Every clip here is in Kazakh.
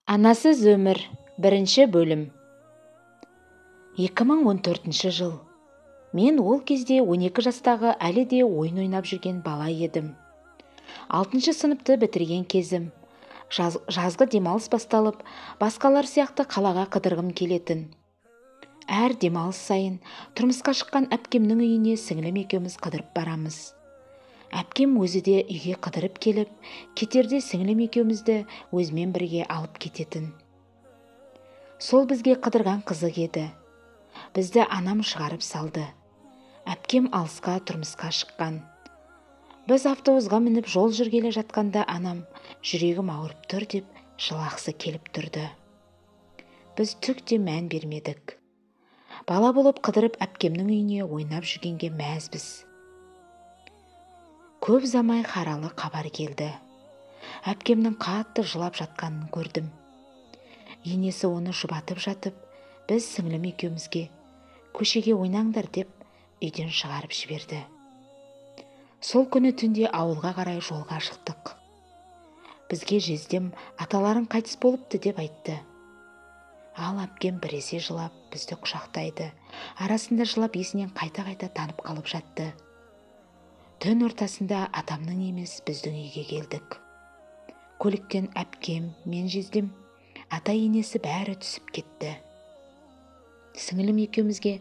Анасыз өмір, бірінші бөлім. 2014 жыл. Мен ол кезде 12 жастағы әлі де ойын ойнап жүрген бала едім. 6 сыныпты бітірген кезім. Жазғы демалыс басталып, басқалар сияқты қалаға қыдырғым келетін. Әр демалыс сайын тұрмысқа шыққан әпкемнің үйіне сіңілім екеуміз қыдырып барамыз. Әпкем өзі де үйге қыдырып келіп, кетерде сіңілім екеумізді өзімен бірге алып кететін. Сол бізге қыдырған қызық еді. Бізді анам шығарып салды. Әпкем алысқа тұрмысқа шыққан. Біз автобусқа мініп жол жүргелі жатқанда анам жүрегім ауырып тұр деп жылағысы келіп тұрды. Біз түк те мән бермедік. Бала болып қыдырып әпкемнің үйіне ойнап жүргенге мәзбіз. Көп замай қаралы хабар келді. Әпкемнің қатты жылап жатқанын көрдім. Енесі оны жұбатып жатып, біз сіңілім екеумізге көшеге ойнаңдар деп үйден шығарып жіберді. Сол күні түнде ауылға қарай жолға шықтық. Бізге жездем аталарың қайтыс болыпты деп айтты. Ал әпкем біресе жылап бізді құшақтайды. Арасында жылап есінен қайта-қайта танып қалып жатты. Түн ортасында атамның емес біздің үйге келдік. Көліктен әпкем, мен жездем, ата енесі бәрі түсіп кетті. Сіңілім екеумізге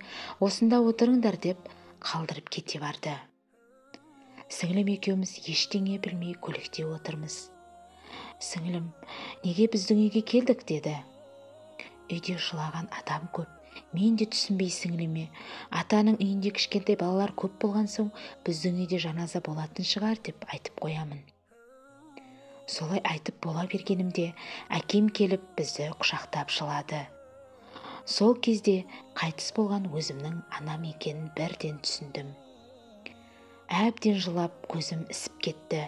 осында отырыңдар деп қалдырып кете барды. Сіңілім екеуміз ештеңе білмей көлікте отырмыз. Сіңілім, неге біздің үйге келдік деді. Үйде жылаған атам көп. Мен де түсінбей сіңіліме, атаның үйінде кішкентай балалар көп болған соң біздің үйде жаназа болатын шығар деп айтып қоямын. Солай айтып бола бергенімде әкем келіп бізді құшақтап жылады. Сол кезде қайтыс болған өзімнің анам екенін бірден түсіндім. Әбден жылап көзім ісіп кетті.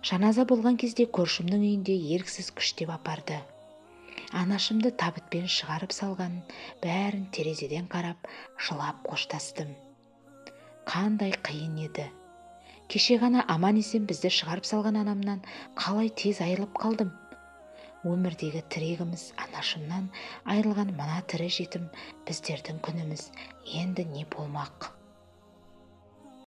Жаназа болған кезде көршімнің үйінде еріксіз күштеп апарды. Анашымды табытпен шығарып салған, бәрін терезеден қарап, жылап қоштастым. Қандай қиын еді. Кеше ғана аман-есен бізді шығарып салған анамнан қалай тез айырылып қалдым. Өмірдегі тірегіміз анашымнан айырылған мына тірі жетім біздердің күніміз енді не болмақ?